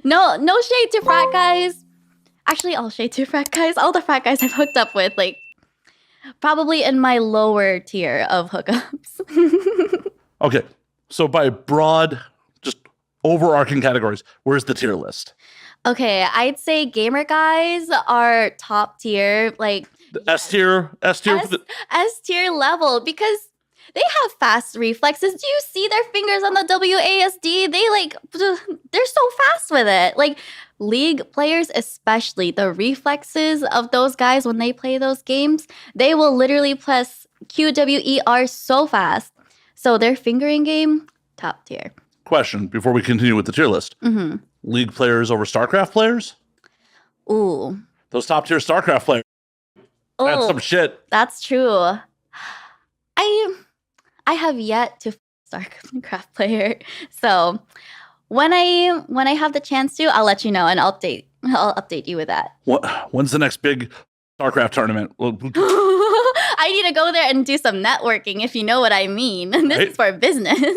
No shade to frat guys. Actually, all shade to frat guys. All the frat guys I've hooked up with, like, probably in my lower tier of hookups. Okay, so by broad, just overarching categories, where's the tier list? Okay, I'd say gamer guys are top tier, like The S tier, S tier level, because they have fast reflexes. Do you see their fingers on the WASD? They're so fast with it. Like League players, especially the reflexes of those guys when they play those games, they will literally press QWER so fast. So their fingering game, top tier. Question before we continue with the tier list. Mm-hmm. League players over StarCraft players? Ooh. Those top tier StarCraft players. That's some shit. That's true. I have yet to StarCraft player. So when I have the chance to, I'll let you know and I'll update you with that. When's the next big StarCraft tournament? I need to go there and do some networking, if you know what I mean. This is for business.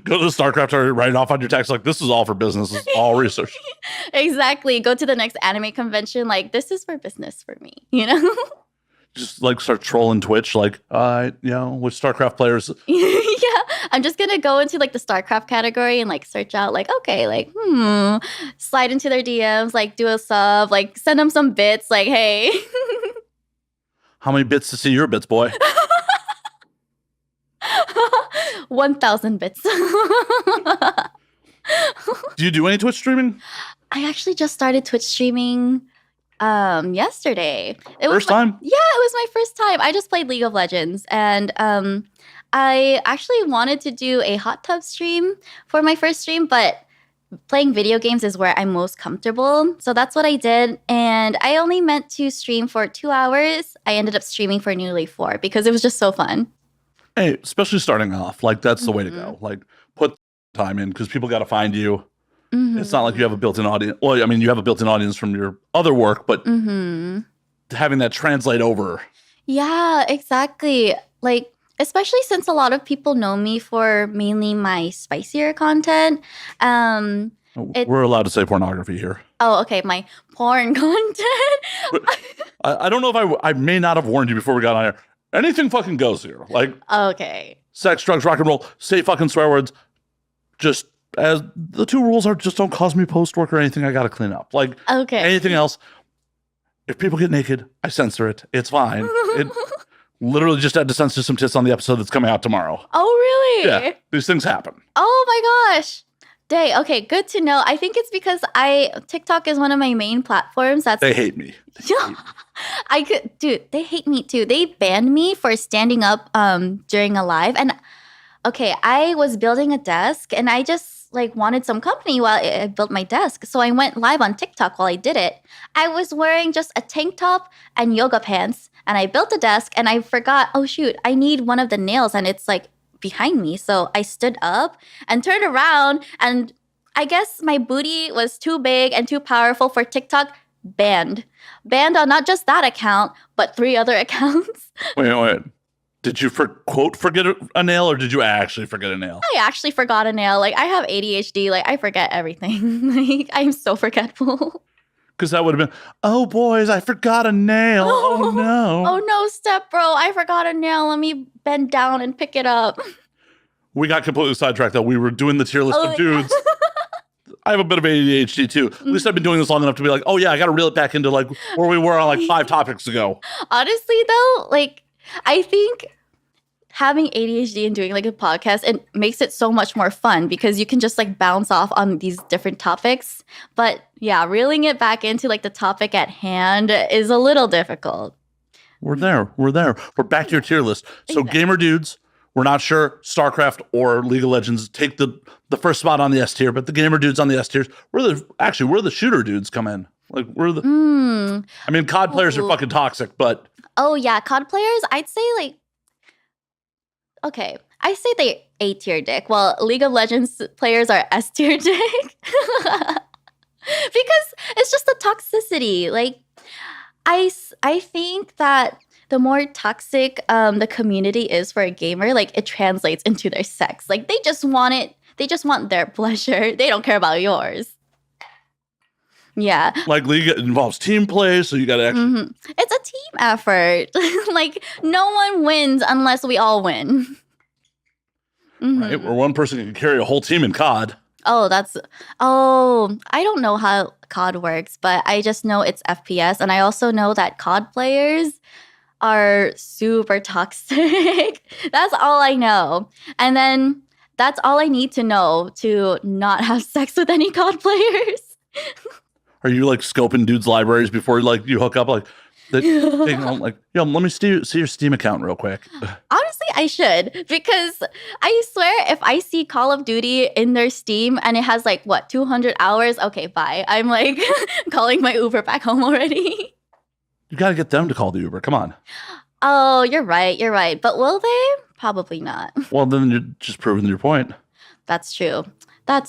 Go to the StarCraft tournament, write it off on your text like, this is all for business. This is all research. Exactly. Go to the next anime convention like, this is for business for me, you know? Just like start trolling Twitch like, with StarCraft players. Yeah. I'm just going to go into like the StarCraft category and like search out like, okay, like, slide into their DMs, like do a sub, like send them some bits, like, hey. How many bits to see your bits, boy? 1,000 bits. Do you do any Twitch streaming? I actually just started Twitch streaming yesterday. First time? Yeah, it was my first time. I just played League of Legends and I actually wanted to do a hot tub stream for my first stream, but playing video games is where I'm most comfortable. So that's what I did. And I only meant to stream for 2 hours. I ended up streaming for nearly 4 because it was just so fun. Hey, especially starting off, like that's the way to go. Like put time in because people got to find you. Mm-hmm. It's not like you have a built-in audience. Well, I mean, you have a built-in audience from your other work, but having that translate over. Yeah, exactly. Like, especially since a lot of people know me for mainly my spicier content. We're allowed to say pornography here. Oh, okay. My porn content. I don't know if I may not have warned you before we got on here. Anything fucking goes here. Like, okay. Sex, drugs, rock and roll, say fucking swear words. Just as the 2 rules are, just don't cause me post work or anything I got to clean up. Like, okay. Anything else, if people get naked, I censor it. It's fine. It literally just had to censor some tits on the episode that's coming out tomorrow. Oh, really? Yeah, these things happen. Oh my gosh. Dang, okay, good to know. I think it's because TikTok is one of my main platforms. They hate me. Dude, they hate me too. They banned me for standing up during a live. And okay, I was building a desk and I just like wanted some company while I built my desk. So I went live on TikTok while I did it. I was wearing just a tank top and yoga pants and I built a desk and I forgot, oh shoot, I need one of the nails and it's like behind me. So I stood up and turned around and I guess my booty was too big and too powerful for TikTok. Banned on not just that account, but 3 other accounts. Wait. Did you forget a nail or did you actually forget a nail? I actually forgot a nail. Like I have ADHD. Like I forget everything. Like I'm so forgetful. Because that would have been, oh boys, I forgot a nail. Oh no. Oh no, step bro. I forgot a nail. Let me bend down and pick it up. We got completely sidetracked though. We were doing the tier list of dudes. I have a bit of ADHD too. At least I've been doing this long enough to be like, oh yeah, I got to reel it back into like where we were on like 5 topics ago. Honestly though, like I think having ADHD and doing like a podcast, it makes it so much more fun because you can just like bounce off on these different topics. But yeah, reeling it back into like the topic at hand is a little difficult. We're there. We're back to your tier list. So exactly. Gamer dudes, we're not sure StarCraft or League of Legends take the first spot on the S tier, but the gamer dudes on the S tiers, where the shooter dudes come in. Like we're the I mean, COD players are fucking toxic, but oh yeah, COD players, I'd say like okay, I say they A tier dick. Well, League of Legends players are S tier dick. Because it's just the toxicity. Like I think that the more toxic the community is for a gamer, like it translates into their sex. Like they just want it They just want their pleasure. They don't care about yours. Yeah. Like League involves team play, so you got to actually. It's a team effort. Like, no one wins unless we all win. Right? Where one person can carry a whole team in COD. I don't know how COD works, but I just know it's FPS. And I also know that COD players are super toxic. That's all I know. And then that's all I need to know to not have sex with any COD players. Are you like scoping dudes' libraries before like you hook up? Like, let me see your Steam account real quick. Honestly, I should, because I swear if I see Call of Duty in their Steam and it has like 200 hours, okay, bye. I'm like calling my Uber back home already. You got to get them to call the Uber. Come on. Oh, you're right. But will they? Probably not. Well, then you're just proving your point. That's true. But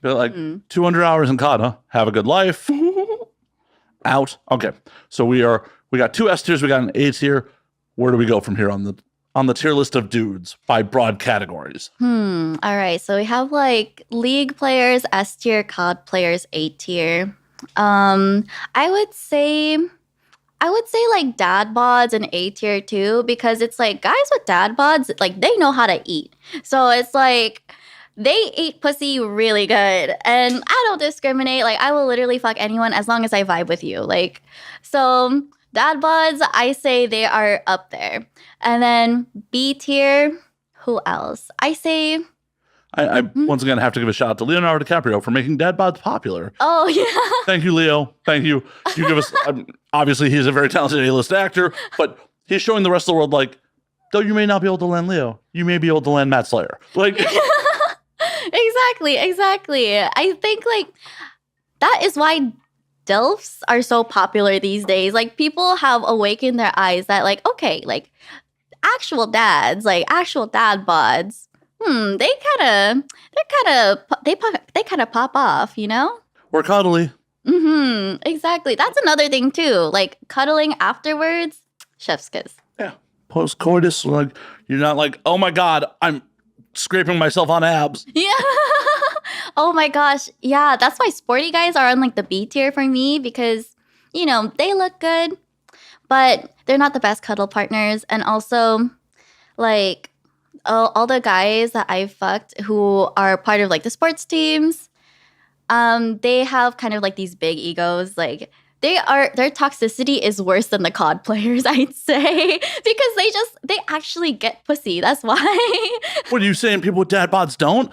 like 200 hours in COD, huh? Have a good life. Out. Okay. So we got 2 S tiers, we got an A tier. Where do we go from here on the tier list of dudes by broad categories? All right. So we have like League players, S tier, COD players, A tier. I would say like dad bods and A tier too, because it's like guys with dad bods, like they know how to eat. So it's like they eat pussy really good, and I don't discriminate. Like I will literally fuck anyone as long as I vibe with you. Like, so dad bods, I say they are up there. And then B tier, who else? I say I once again have to give a shout out to Leonardo DiCaprio for making dad bods popular. Oh yeah. Thank you, Leo. Thank you. You give us obviously he's a very talented A-list actor, but he's showing the rest of the world like, though you may not be able to land Leo, you may be able to land Matt Slayer. Like Exactly. I think like that is why DILFs are so popular these days. Like people have awakened their eyes that like, okay, like actual dads, like actual dad bods, they kind of pop off, you know? we're cuddly. Exactly. That's another thing too. Like cuddling afterwards, chef's kiss. Yeah. Post coitus, like you're not like, oh my God, I'm scraping myself on abs. Yeah. Oh my gosh. Yeah, that's why sporty guys are on like the B tier for me, because, you know, they look good, but they're not the best cuddle partners. And also, like, all the guys that I've fucked who are part of like the sports teams, they have kind of like these big egos. Like, their toxicity is worse than the COD players, I'd say, because they actually get pussy. That's why. What are you saying? People with dad bods don't?